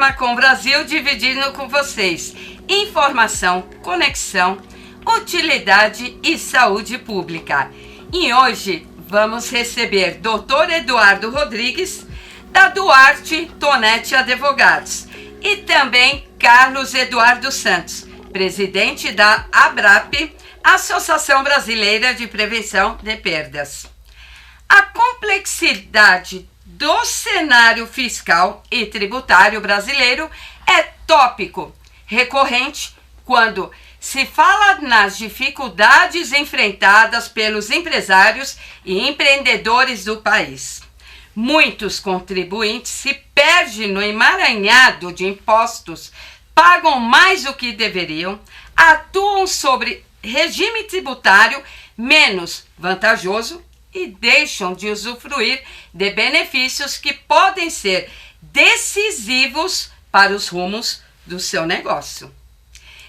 programa com o Brasil dividindo com vocês informação, conexão, utilidade e saúde pública. E hoje vamos receber Dr. Eduardo Rodrigues, da Duarte Tonetti Advogados, e também Carlos Eduardo Santos, presidente da ABRAP, Associação Brasileira de Prevenção de Perdas. A complexidade do cenário fiscal e tributário brasileiro é tópico recorrente quando se fala nas dificuldades enfrentadas pelos empresários e empreendedores do país. Muitos contribuintes se perdem no emaranhado de impostos, pagam mais do que deveriam, atuam sobre regime tributário menos vantajoso e deixam de usufruir de benefícios que podem ser decisivos para os rumos do seu negócio.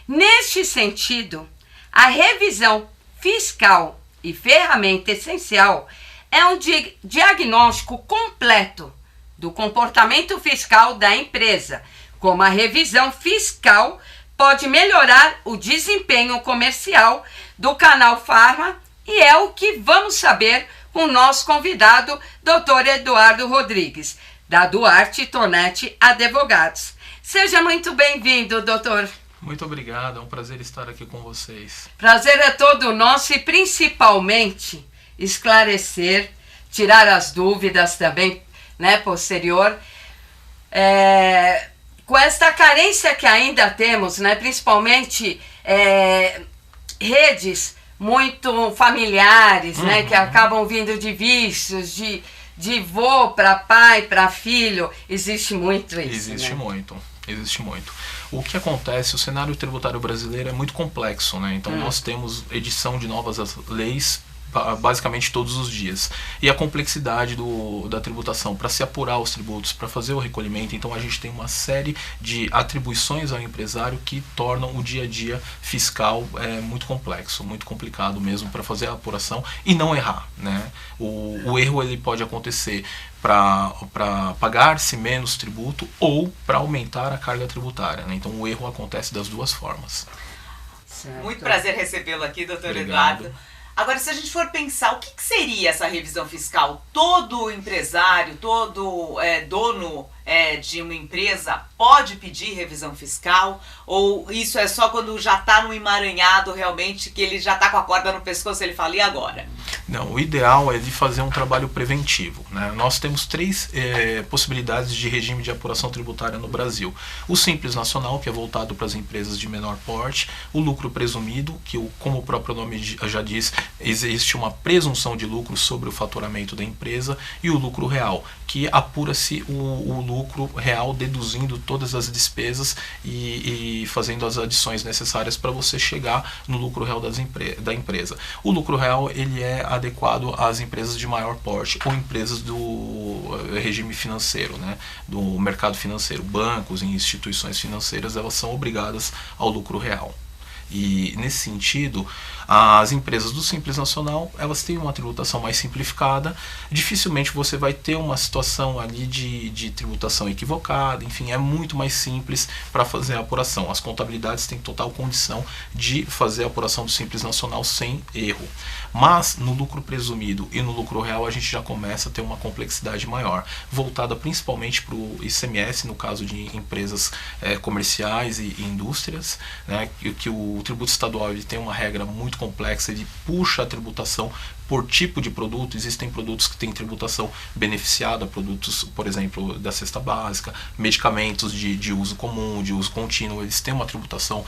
Neste sentido, a revisão fiscal e ferramenta essencial é um diagnóstico completo do comportamento fiscal da empresa, como a revisão fiscal pode melhorar o desempenho comercial do canal Farma, e é o que vamos saber com o nosso convidado, Dr. Eduardo Rodrigues, da Duarte Tonetti Advogados. Seja muito bem-vindo, doutor. Muito obrigado, é um prazer estar aqui com vocês. Prazer é todo nosso e principalmente esclarecer, tirar as dúvidas também, posterior, com esta carência que ainda temos, principalmente redes muito familiares, que acabam vindo de vícios, de vô para pai, para filho. Existe muito isso. Existe muito. O que acontece, o cenário tributário brasileiro é muito complexo, Então nós temos edição de novas leis basicamente todos os dias. E a complexidade da tributação, para se apurar os tributos, para fazer o recolhimento, então a gente tem uma série de atribuições ao empresário que tornam o dia a dia fiscal muito complexo, muito complicado mesmo para fazer a apuração e não errar, O erro ele pode acontecer para pagar-se menos tributo ou para aumentar a carga tributária, Então o erro acontece das duas formas. Certo. Muito prazer recebê-lo aqui, doutor Eduardo. Agora, se a gente for pensar, o que seria essa revisão fiscal? Todo empresário, todo dono de uma empresa pode pedir revisão fiscal? Ou isso é só quando já está no emaranhado realmente, que ele já está com a corda no pescoço, ele fala, e agora? Não, o ideal é de fazer um trabalho preventivo, Nós temos três possibilidades de regime de apuração tributária no Brasil. O Simples Nacional, que é voltado para as empresas de menor porte, o lucro presumido, que como o próprio nome já diz, existe uma presunção de lucro sobre o faturamento da empresa, e o lucro real, que apura-se o lucro real deduzindo todas as despesas e fazendo as adições necessárias para você chegar no lucro real da empresa. O lucro real ele é adequado às empresas de maior porte ou empresas do regime financeiro, do mercado financeiro. Bancos e instituições financeiras, elas são obrigadas ao lucro real. E nesse sentido, as empresas do Simples Nacional, elas têm uma tributação mais simplificada, dificilmente você vai ter uma situação ali de tributação equivocada, enfim, é muito mais simples para fazer a apuração. As contabilidades têm total condição de fazer a apuração do Simples Nacional sem erro. Mas no lucro presumido e no lucro real a gente já começa a ter uma complexidade maior, voltada principalmente para o ICMS, no caso de empresas comerciais e indústrias, que o tributo estadual ele tem uma regra muito complexa, ele puxa a tributação por tipo de produto. Existem produtos que têm tributação beneficiada, produtos, por exemplo, da cesta básica, medicamentos de uso comum, de uso contínuo, eles têm uma tributação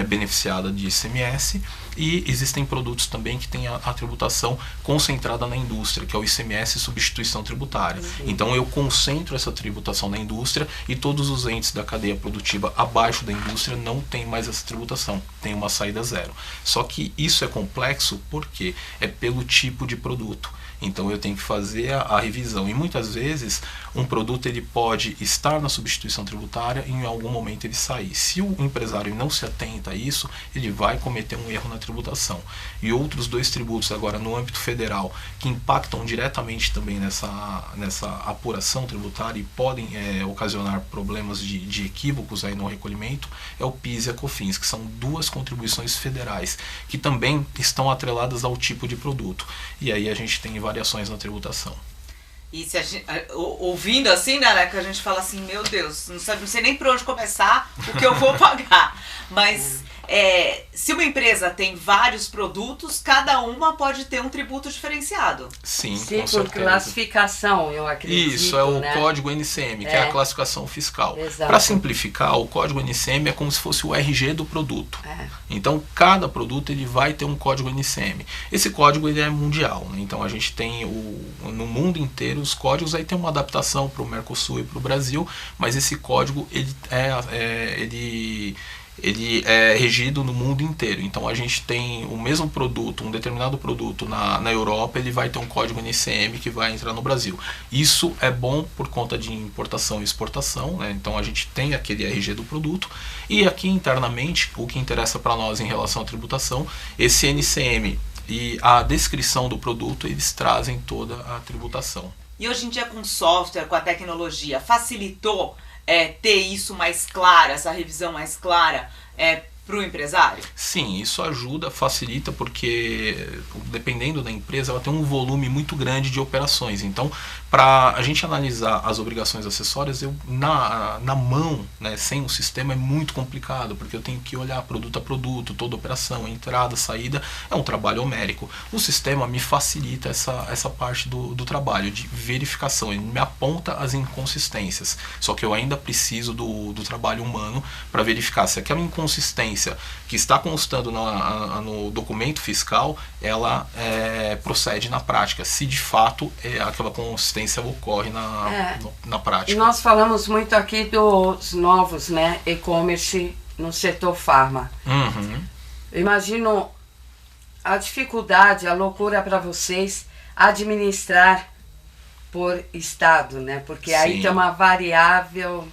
beneficiada de ICMS, e existem produtos também que têm a tributação concentrada na indústria, que é o ICMS substituição tributária. Então eu concentro essa tributação na indústria e todos os entes da cadeia produtiva abaixo da indústria não têm mais essa tributação. tem uma saída zero. Só que isso é complexo porque é pelo tipo de produto. Então eu tenho que fazer a revisão, e muitas vezes um produto ele pode estar na substituição tributária e em algum momento ele sair. Se o empresário não se atenta a isso, ele vai cometer um erro na tributação. E outros dois tributos agora no âmbito federal que impactam diretamente também nessa apuração tributária e podem ocasionar problemas de equívocos aí no recolhimento é o PIS e a COFINS, que são duas contribuições federais que também estão atreladas ao tipo de produto. E aí a gente tem variações na tributação. E se a gente, ouvindo assim, né, que a gente fala assim, meu Deus, não sei nem por onde começar o que eu vou pagar. Mas se uma empresa tem vários produtos, cada uma pode ter um tributo diferenciado. Sim, Sim, com por certeza. classificação, eu acredito. Isso, é o né? código NCM, que é a classificação fiscal. Exato. Para simplificar, o código NCM é como se fosse o RG do produto. É. Então, cada produto ele vai ter um código NCM. Esse código ele é mundial, né? Então a gente tem no mundo inteiro os códigos, aí tem uma adaptação para o Mercosul e para o Brasil, mas esse código ele é regido no mundo inteiro. Então a gente tem o mesmo produto, um determinado produto na Europa, ele vai ter um código NCM que vai entrar no Brasil. Isso é bom por conta de importação e exportação, né? Então a gente tem aquele RG do produto, e aqui internamente, o que interessa para nós em relação à tributação, esse NCM e a descrição do produto, eles trazem toda a tributação. E hoje em dia, com software, com a tecnologia, facilitou ter isso mais claro, essa revisão mais clara para o empresário? Sim, isso ajuda, facilita, porque dependendo da empresa, ela tem um volume muito grande de operações. Então, para a gente analisar as obrigações acessórias, na mão, né, sem o sistema, é muito complicado, porque eu tenho que olhar produto a produto, toda operação, entrada, saída, é um trabalho homérico. O sistema me facilita essa parte do trabalho, de verificação, ele me aponta as inconsistências, só que eu ainda preciso do trabalho humano para verificar se aquela inconsistência que está constando no documento fiscal, ela procede na prática, se de fato aquela consistência ocorre na prática. E nós falamos muito aqui dos novos, né, e-commerce no setor farma. Uhum. Eu imagino a dificuldade, a loucura para vocês administrar por estado, né? Porque Sim. aí tem uma variável.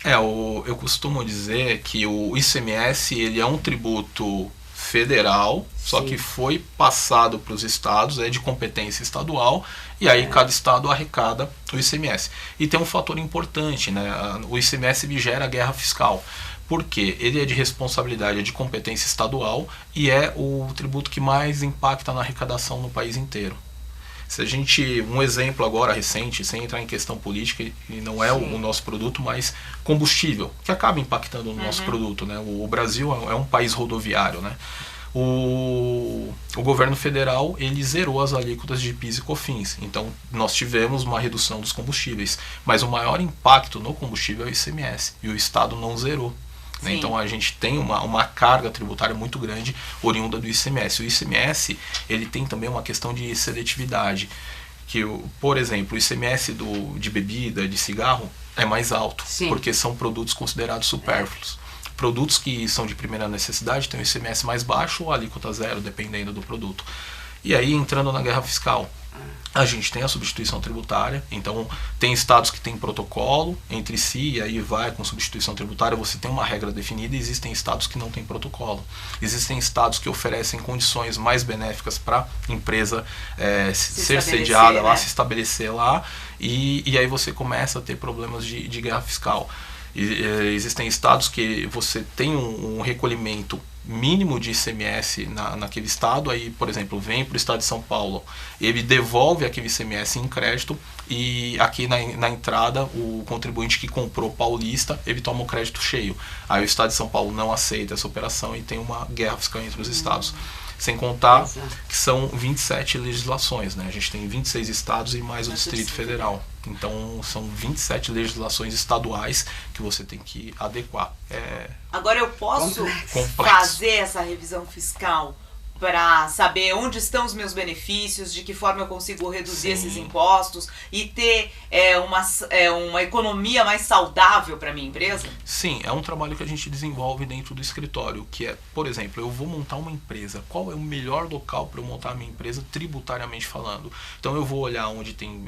Eu costumo dizer que o ICMS ele é um tributo federal, só que foi passado para os estados, é de competência estadual, e aí cada estado arrecada o ICMS. E tem um fator importante, né? O ICMS ele gera guerra fiscal, porque ele é de responsabilidade, é de competência estadual, e é o tributo que mais impacta na arrecadação no país inteiro. Se a gente, um exemplo agora recente, sem entrar em questão política, e não é o nosso produto, mas combustível, que acaba impactando no nosso produto, né? O Brasil é um país rodoviário, né? O governo federal, ele zerou as alíquotas de PIS e COFINS, então nós tivemos uma redução dos combustíveis, mas o maior impacto no combustível é o ICMS, e o estado não zerou. Né? Então a gente tem uma carga tributária muito grande oriunda do ICMS. O ICMS ele tem também uma questão de seletividade, que, por exemplo, o ICMS de bebida, de cigarro, é mais alto, porque são produtos considerados supérfluos. Produtos que são de primeira necessidade têm o ICMS mais baixo ou alíquota zero, dependendo do produto. E aí, entrando na guerra fiscal, a gente tem a substituição tributária, então tem estados que têm protocolo entre si, e aí vai com substituição tributária, você tem uma regra definida, e existem estados que não têm protocolo. Existem estados que oferecem condições mais benéficas para a empresa ser sediada lá, se estabelecer lá, e aí você começa a ter problemas de guerra fiscal. Existem estados que você tem um recolhimento mínimo de ICMS naquele estado, aí, por exemplo, vem para o estado de São Paulo, ele devolve aquele ICMS em crédito, e aqui na entrada, o contribuinte que comprou paulista, ele toma o crédito cheio. Aí o estado de São Paulo não aceita essa operação e tem uma guerra fiscal entre os estados. Sem contar que são 27 legislações, né? A gente tem 26 estados e mais o Distrito Federal. Então são 27 legislações estaduais que você tem que adequar. Agora eu posso fazer essa revisão fiscal para saber onde estão os meus benefícios, de que forma eu consigo reduzir esses impostos e ter uma economia mais saudável para minha empresa? Sim, é um trabalho que a gente desenvolve dentro do escritório, que é, por exemplo, eu vou montar uma empresa, qual é o melhor local para eu montar a minha empresa tributariamente falando? Então eu vou olhar onde tem,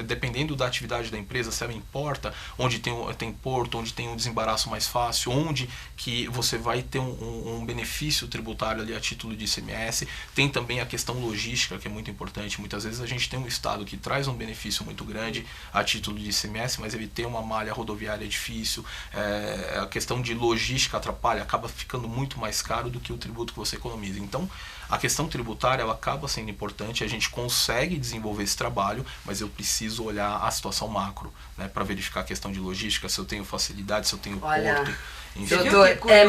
dependendo da atividade da empresa, se ela importa, onde tem porto, onde tem um desembaraço mais fácil, onde que você vai ter um benefício tributário ali a título de ICMS. Tem também a questão logística, que é muito importante. Muitas vezes a gente tem um estado que traz um benefício muito grande a título de ICMS, mas ele tem uma malha rodoviária difícil, a questão de logística atrapalha, acaba ficando muito mais caro do que o tributo que você economiza. Então, a questão tributária ela acaba sendo importante, a gente consegue desenvolver esse trabalho, mas eu preciso olhar a situação macro, né, para verificar a questão de logística, se eu tenho facilidade, se eu tenho porto. Doutor, é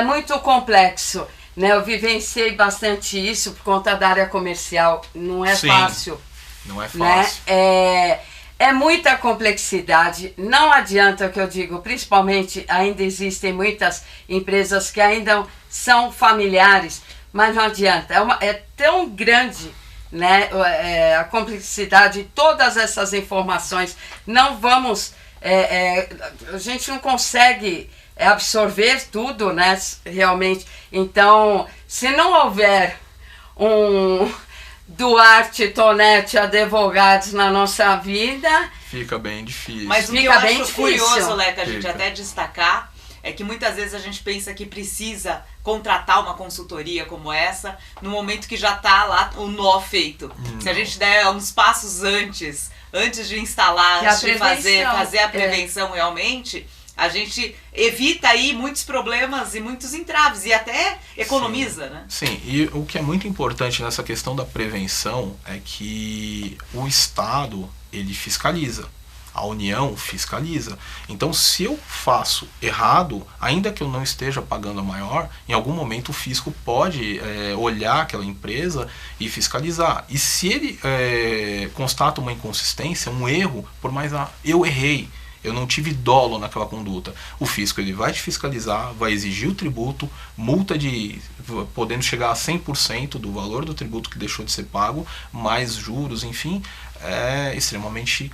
muito complexo, né? Eu vivenciei bastante isso por conta da área comercial, não é fácil. Não é fácil. Né? É muita complexidade, não adianta o que eu digo, principalmente ainda existem muitas empresas que ainda são familiares, mas não adianta, é tão grande, né, a complexidade, todas essas informações, não vamos, a gente não consegue absorver tudo, né, realmente. Então, se não houver um Duarte, Tonetti, advogados na nossa vida, fica bem difícil. Mas o que eu acho curioso, Leca, a gente até destacar, é que muitas vezes a gente pensa que precisa contratar uma consultoria como essa no momento que já está lá o nó feito. Se a gente der uns passos antes de instalar, antes de fazer a prevenção realmente, a gente evita aí muitos problemas e muitos entraves e até economiza, né? Sim, e o que é muito importante nessa questão da prevenção é que o Estado, ele fiscaliza. A União fiscaliza. Então, se eu faço errado, ainda que eu não esteja pagando a maior, em algum momento o fisco pode olhar aquela empresa e fiscalizar. E se ele constata uma inconsistência, um erro, por mais eu errei, eu não tive dolo naquela conduta, o fisco ele vai te fiscalizar, vai exigir o tributo, multa podendo chegar a 100% do valor do tributo que deixou de ser pago, mais juros, enfim, é extremamente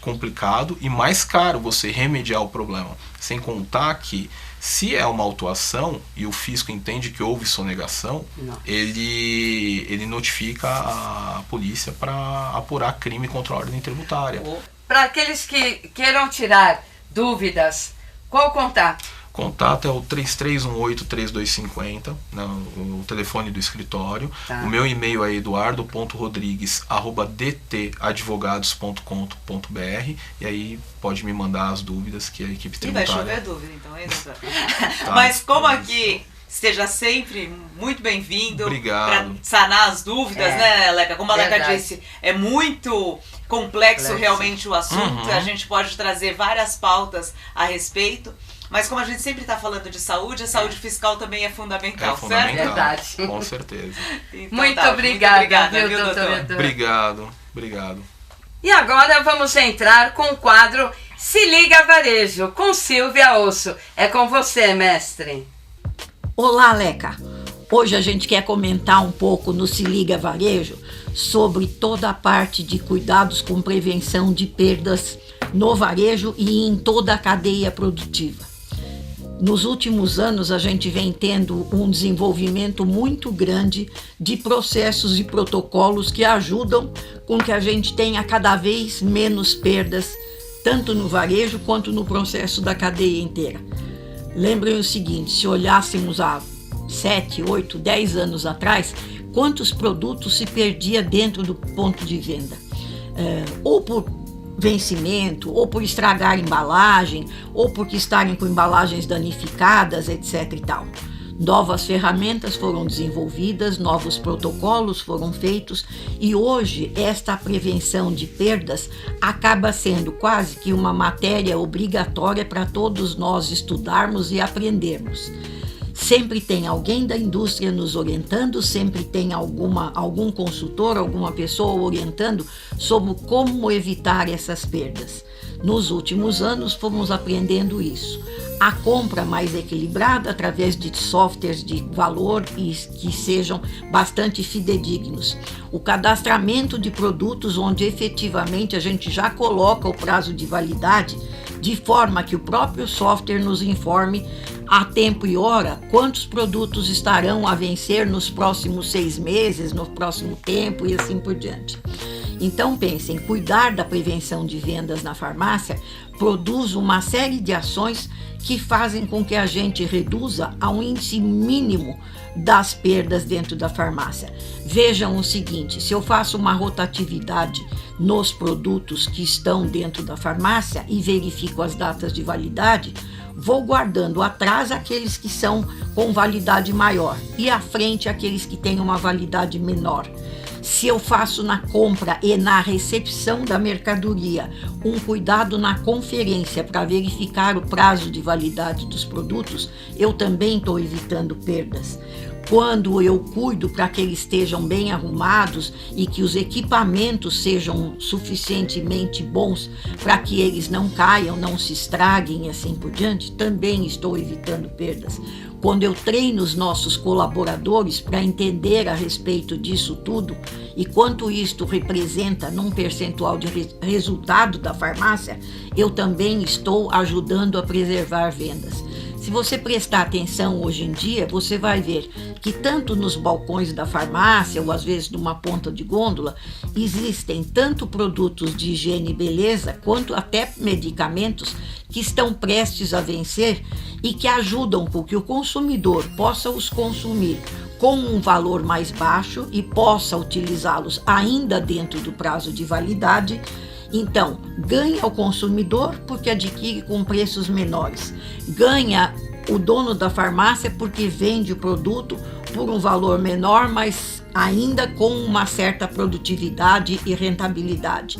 complicado e mais caro você remediar o problema. Sem contar que, se é uma autuação e o fisco entende que houve sonegação, ele notifica a polícia para apurar crime contra a ordem tributária. Para aqueles que queiram tirar dúvidas, qual o contato? Contato é o 3318-3250, né, o telefone do escritório. O meu e-mail é eduardo.rodrigues@dtadvogados.com.br e aí pode me mandar as dúvidas que a equipe tributária... E vai chover dúvida então, hein, doutor? Mas como aqui... Esteja sempre muito bem-vindo. Obrigado. Para sanar as dúvidas, né, Leca? Como a Leca disse, é muito complexo realmente o assunto. A gente pode trazer várias pautas a respeito. Mas como a gente sempre está falando de saúde, a saúde fiscal também é fundamental, certo? Verdade. Com certeza. Então, muito obrigada, viu, doutor? Obrigado. E agora vamos entrar com o quadro Se Liga Varejo, com Silvia Osso. É com você, mestre. Olá, Leca! Hoje a gente quer comentar um pouco no Se Liga Varejo sobre toda a parte de cuidados com prevenção de perdas no varejo e em toda a cadeia produtiva. Nos últimos anos a gente vem tendo um desenvolvimento muito grande de processos e protocolos que ajudam com que a gente tenha cada vez menos perdas, tanto no varejo quanto no processo da cadeia inteira. Lembrem o seguinte, se olhássemos há 7, 8, 10 anos atrás, quantos produtos se perdia dentro do ponto de venda? Ou por vencimento, ou por estragar embalagem, ou porque estarem com embalagens danificadas, etc. e tal. Novas ferramentas foram desenvolvidas, novos protocolos foram feitos e hoje esta prevenção de perdas acaba sendo quase que uma matéria obrigatória para todos nós estudarmos e aprendermos. Sempre tem alguém da indústria nos orientando, sempre tem algum consultor, alguma pessoa orientando sobre como evitar essas perdas. Nos últimos anos fomos aprendendo isso. a compra mais equilibrada através de softwares de valor e que sejam bastante fidedignos. O cadastramento de produtos onde efetivamente a gente já coloca o prazo de validade, de forma que o próprio software nos informe a tempo e hora quantos produtos estarão a vencer nos próximos 6 meses, no próximo tempo e assim por diante. Então pensem, cuidar da prevenção de vendas na farmácia produz uma série de ações que fazem com que a gente reduza a um índice mínimo das perdas dentro da farmácia. Vejam o seguinte, se eu faço uma rotatividade nos produtos que estão dentro da farmácia e verifico as datas de validade, vou guardando atrás aqueles que são com validade maior e à frente aqueles que têm uma validade menor. Se eu faço na compra e na recepção da mercadoria um cuidado na conferência para verificar o prazo de validade dos produtos, eu também estou evitando perdas. Quando eu cuido para que eles estejam bem arrumados e que os equipamentos sejam suficientemente bons para que eles não caiam, não se estraguem e assim por diante, também estou evitando perdas. Quando eu treino os nossos colaboradores para entender a respeito disso tudo e quanto isto representa num percentual de resultado da farmácia, eu também estou ajudando a preservar vendas. Se você prestar atenção hoje em dia, você vai ver que tanto nos balcões da farmácia, ou às vezes numa ponta de gôndola, existem tanto produtos de higiene e beleza, quanto até medicamentos que estão prestes a vencer e que ajudam com que o consumidor possa os consumir com um valor mais baixo e possa utilizá-los ainda dentro do prazo de validade. Então, ganha o consumidor porque adquire com preços menores, ganha o dono da farmácia porque vende o produto por um valor menor, mas ainda com uma certa produtividade e rentabilidade.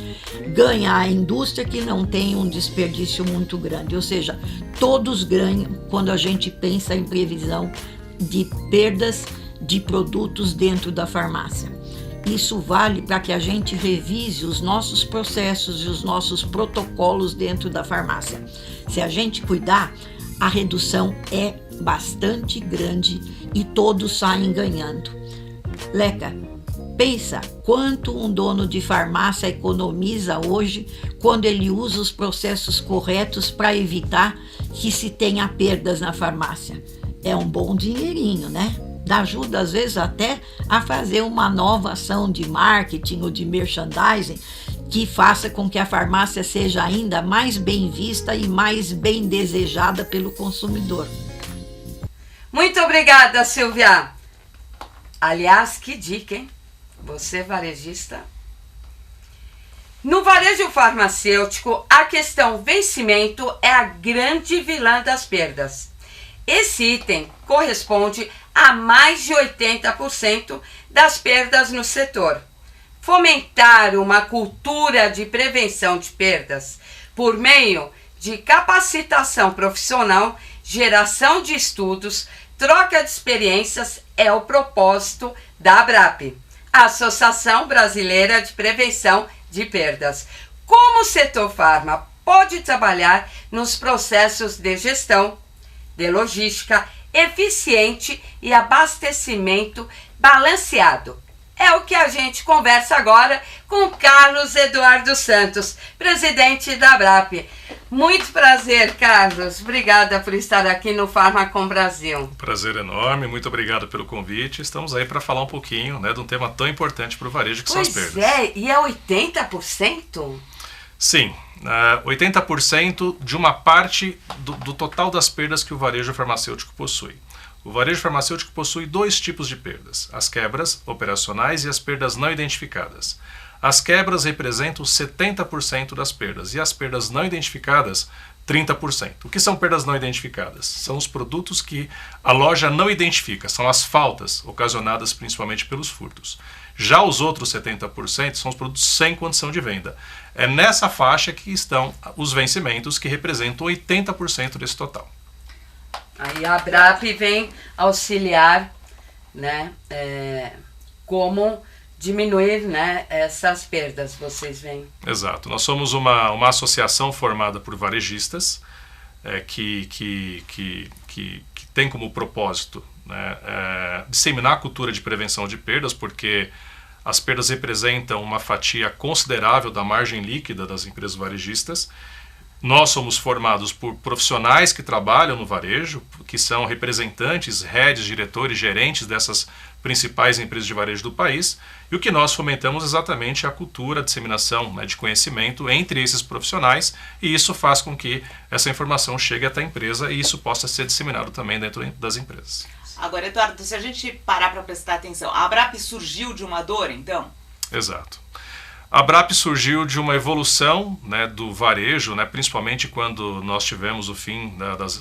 Ganha a indústria que não tem um desperdício muito grande, ou seja, todos ganham quando a gente pensa em previsão de perdas de produtos dentro da farmácia. Isso vale para que a gente revise os nossos processos e os nossos protocolos dentro da farmácia. Se a gente cuidar, a redução é bastante grande e todos saem ganhando. Leca, pensa quanto um dono de farmácia economiza hoje quando ele usa os processos corretos para evitar que se tenha perdas na farmácia. É um bom dinheirinho, né? Ajuda às vezes até a fazer uma nova ação de marketing ou de merchandising que faça com que a farmácia seja ainda mais bem vista e mais bem desejada pelo consumidor. Muito obrigada, Silvia. Aliás, que dica, hein? Você varejista. No varejo farmacêutico, a questão vencimento é a grande vilã das perdas. Esse item corresponde a mais de 80% das perdas no setor. Fomentar uma cultura de prevenção de perdas por meio de capacitação profissional, geração de estudos, troca de experiências é o propósito da ABRAP, a Associação Brasileira de Prevenção de Perdas. Como o setor farma pode trabalhar nos processos de gestão, de logística eficiente e abastecimento balanceado. É o que a gente conversa agora com Carlos Eduardo Santos, presidente da ABRAP. Muito prazer, Carlos. Obrigada por estar aqui no Farmacom Brasil. Prazer enorme, muito obrigado pelo convite. Estamos aí para falar um pouquinho, né, de um tema tão importante para o varejo que são as perdas. Pois é, e é 80%? Sim, 80% de uma parte do total das perdas que o varejo farmacêutico possui. O varejo farmacêutico possui 2 tipos de perdas, as quebras operacionais e as perdas não identificadas. As quebras representam 70% das perdas e as perdas não identificadas, 30%. O que são perdas não identificadas? São os produtos que a loja não identifica, são as faltas ocasionadas principalmente pelos furtos. Já os outros 70% são os produtos sem condição de venda. É nessa faixa que estão os vencimentos, que representam 80% desse total. Aí a ABRAP vem auxiliar, né, como diminuir, né, essas perdas, vocês veem. Exato. Nós somos uma associação formada por varejistas, que tem como propósito, né, disseminar a cultura de prevenção de perdas, porque as perdas representam uma fatia considerável da margem líquida das empresas varejistas. Nós somos formados por profissionais que trabalham no varejo, que são representantes, heads, diretores, gerentes dessas principais empresas de varejo do país, e o que nós fomentamos exatamente é a cultura, a disseminação, né, de conhecimento entre esses profissionais, e isso faz com que essa informação chegue até a empresa e isso possa ser disseminado também dentro das empresas. Agora, Eduardo, se a gente parar para prestar atenção, a ABRAP surgiu de uma dor, então? Exato. A ABRAP surgiu de uma evolução, né, do varejo, né, principalmente quando nós tivemos o fim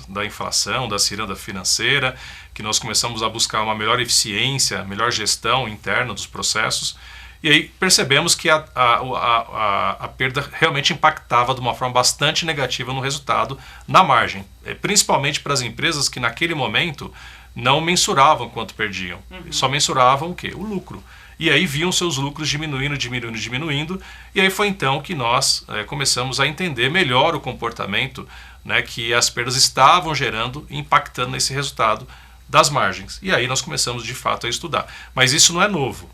da inflação, da ciranda financeira, que nós começamos a buscar uma melhor eficiência, melhor gestão interna dos processos, e aí percebemos que a perda realmente impactava de uma forma bastante negativa no resultado, na margem, principalmente para as empresas que naquele momento não mensuravam quanto perdiam, só mensuravam o quê? O lucro. E aí viam seus lucros diminuindo, e aí foi então que nós começamos a entender melhor o comportamento, né, que as perdas estavam gerando, impactando nesse resultado das margens. E aí nós começamos de fato a estudar. Mas isso não é novo.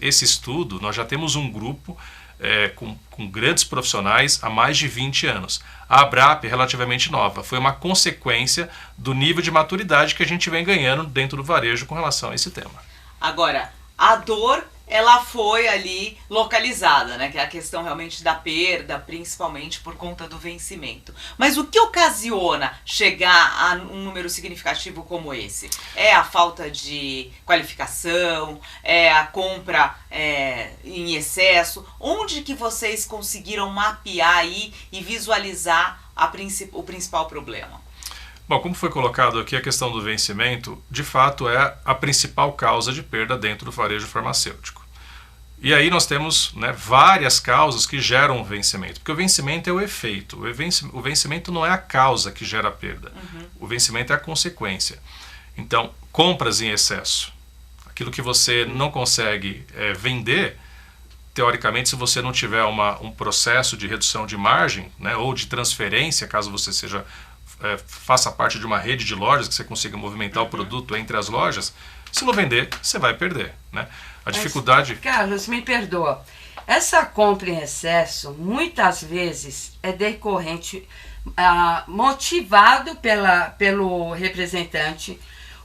Esse estudo, nós já temos um grupo com grandes profissionais há mais de 20 anos. A ABRAP é relativamente nova, foi uma consequência do nível de maturidade que a gente vem ganhando dentro do varejo com relação a esse tema. Agora, a dor, ela foi ali localizada, né? Que é a questão realmente da perda, principalmente por conta do vencimento. Mas o que ocasiona chegar a um número significativo como esse? É a falta de qualificação? É a compra em excesso? Onde que vocês conseguiram mapear aí e visualizar o principal problema? Bom, como foi colocado aqui, a questão do vencimento, de fato, é a principal causa de perda dentro do varejo farmacêutico. E aí nós temos, né, várias causas que geram o vencimento, porque o vencimento é o efeito, o vencimento não é a causa que gera a perda, o vencimento é a consequência. Então, compras em excesso, aquilo que você não consegue vender, teoricamente, se você não tiver um processo de redução de margem, né, ou de transferência, caso você faça parte de uma rede de lojas que você consiga movimentar o produto entre as lojas, se não vender, você vai perder, né? A dificuldade... Carlos, me perdoa. Essa compra em excesso, muitas vezes, é decorrente, motivado pelo representante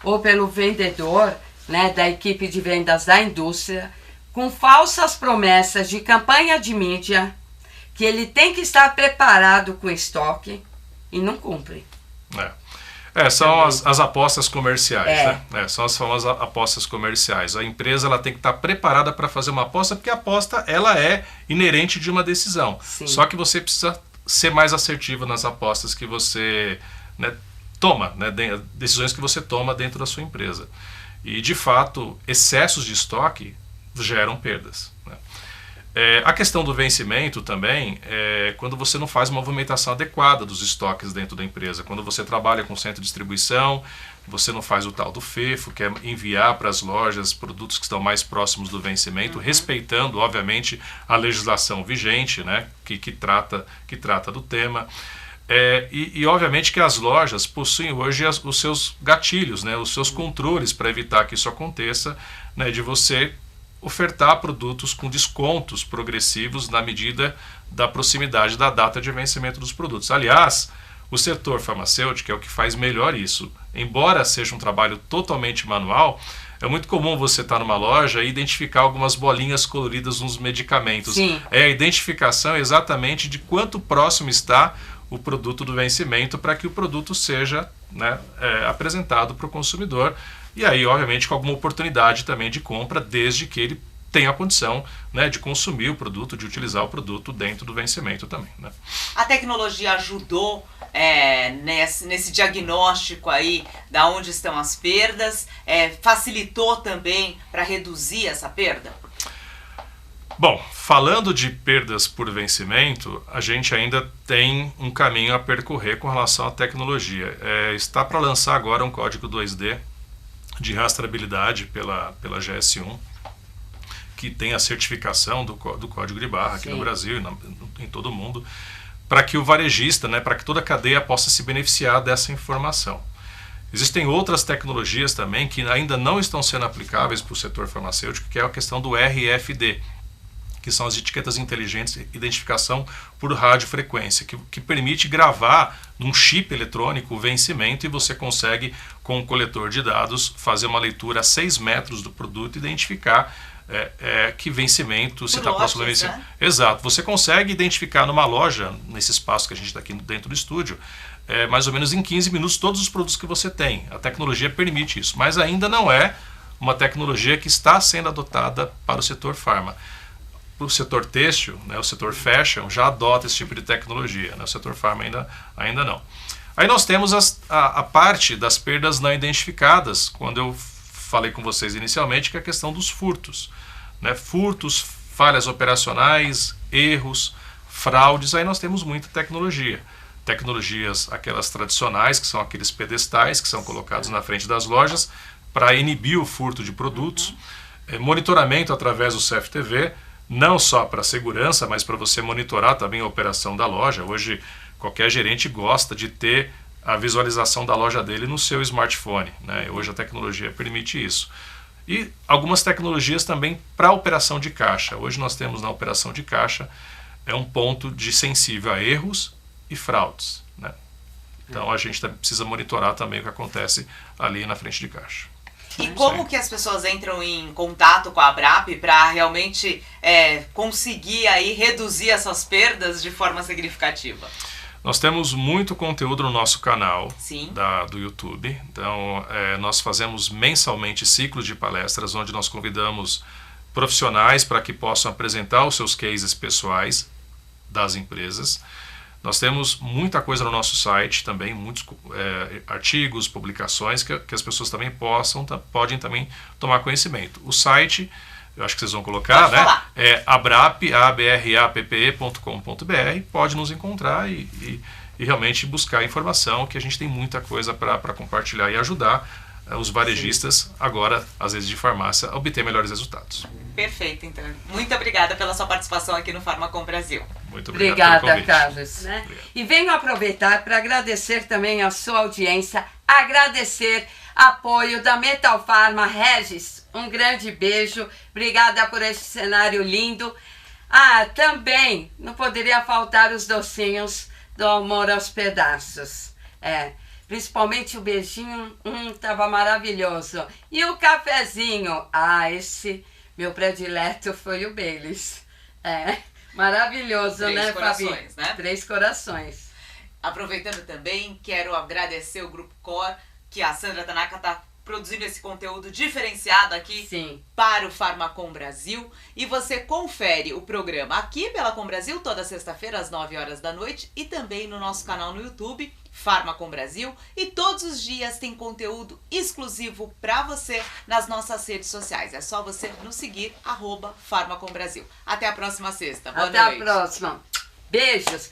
ou pelo vendedor, né, da equipe de vendas da indústria, com falsas promessas de campanha de mídia, que ele tem que estar preparado com estoque, e não cumpre. São as apostas comerciais, né? São as famosas apostas comerciais. A empresa ela tem que estar preparada para fazer uma aposta, porque a aposta ela é inerente de uma decisão. Sim. Só que você precisa ser mais assertivo nas apostas que você, né, toma, né, decisões que você toma dentro da sua empresa. E, de fato, excessos de estoque geram perdas, né? A questão do vencimento também é quando você não faz uma movimentação adequada dos estoques dentro da empresa. Quando você trabalha com centro de distribuição, você não faz o tal do FEFO, que é enviar para as lojas produtos que estão mais próximos do vencimento, respeitando, obviamente, a legislação vigente, né, que trata do tema. E obviamente que as lojas possuem hoje os seus gatilhos, né, os seus controles para evitar que isso aconteça, né, de você ofertar produtos com descontos progressivos na medida da proximidade da data de vencimento dos produtos. Aliás, o setor farmacêutico é o que faz melhor isso. Embora seja um trabalho totalmente manual, é muito comum você estar numa loja e identificar algumas bolinhas coloridas nos medicamentos. Sim. A identificação exatamente de quanto próximo está o produto do vencimento para que o produto seja, né, apresentado para o consumidor. E aí, obviamente, com alguma oportunidade também de compra, desde que ele tenha a condição, né, de consumir o produto, de utilizar o produto dentro do vencimento também, né? A tecnologia ajudou nesse diagnóstico aí da onde estão as perdas? Facilitou também para reduzir essa perda? Bom, falando de perdas por vencimento, a gente ainda tem um caminho a percorrer com relação à tecnologia. Está para lançar agora um código 2D de rastreabilidade pela GS1, que tem a certificação do código de barra aqui no Brasil e em todo o mundo, para que o varejista, né, para que toda a cadeia possa se beneficiar dessa informação. Existem outras tecnologias também que ainda não estão sendo aplicáveis para o setor farmacêutico, que é a questão do RFD, que são as etiquetas inteligentes de identificação por radiofrequência, que permite gravar num chip eletrônico o vencimento, e você consegue, com um coletor de dados, fazer uma leitura a 6 metros do produto e identificar que vencimento você está próximo do vencimento. Né? Exato. Você consegue identificar numa loja, nesse espaço que a gente está aqui dentro do estúdio, mais ou menos em 15 minutos todos os produtos que você tem. A tecnologia permite isso, mas ainda não é uma tecnologia que está sendo adotada para o setor farma. O setor têxtil, né, o setor fashion, já adota esse tipo de tecnologia, né, o setor farma ainda não. Aí nós temos a parte das perdas não identificadas, quando eu falei com vocês inicialmente, que é a questão dos furtos. Né, furtos, falhas operacionais, erros, fraudes, aí nós temos muita tecnologia. Tecnologias, aquelas tradicionais, que são aqueles pedestais que são colocados na frente das lojas para inibir o furto de produtos. Monitoramento através do CFTV, não só para segurança, mas para você monitorar também a operação da loja. Hoje, qualquer gerente gosta de ter a visualização da loja dele no seu smartphone, né? Hoje a tecnologia permite isso. E algumas tecnologias também para a operação de caixa. Hoje nós temos na operação de caixa um ponto de sensível a erros e fraudes, né? Então a gente precisa monitorar também o que acontece ali na frente de caixa. E como que as pessoas entram em contato com a ABRAP para realmente conseguir aí reduzir essas perdas de forma significativa? Nós temos muito conteúdo no nosso canal do YouTube. Então, nós fazemos mensalmente ciclos de palestras onde nós convidamos profissionais para que possam apresentar os seus cases pessoais das empresas. Nós temos muita coisa no nosso site também, muitos artigos, publicações que as pessoas também podem também tomar conhecimento. O site, eu acho que vocês vão colocar, né? É abrappe.com.br. Pode nos encontrar e realmente buscar informação, que a gente tem muita coisa para compartilhar e ajudar os varejistas, agora, às vezes de farmácia, a obter melhores resultados. Perfeito, então. Muito obrigada pela sua participação aqui no Farmacom Brasil. Muito obrigado pelo convite. Carlos. Né? E venho aproveitar para agradecer também a sua audiência, agradecer apoio da Metal Pharma. Regis, um grande beijo, obrigada por esse cenário lindo. Também não poderia faltar os docinhos do Amor aos Pedaços. Principalmente o beijinho, tava maravilhoso. E o cafezinho, esse meu predileto foi o Baileys. Maravilhoso, 3 né, corações, Fabi? né? 3 corações. Aproveitando também, quero agradecer o Grupo Core, que a Sandra Tanaka está produzindo esse conteúdo diferenciado aqui para o Farmacom Brasil. E você confere o programa aqui pela Com Brasil toda sexta-feira às 9 horas da noite e também no nosso canal no YouTube, Farmacom Brasil. E todos os dias tem conteúdo exclusivo para você nas nossas redes sociais. É só você nos seguir, @Farmacom Brasil. Até a próxima sexta. Boa noite. Até a próxima. Beijos.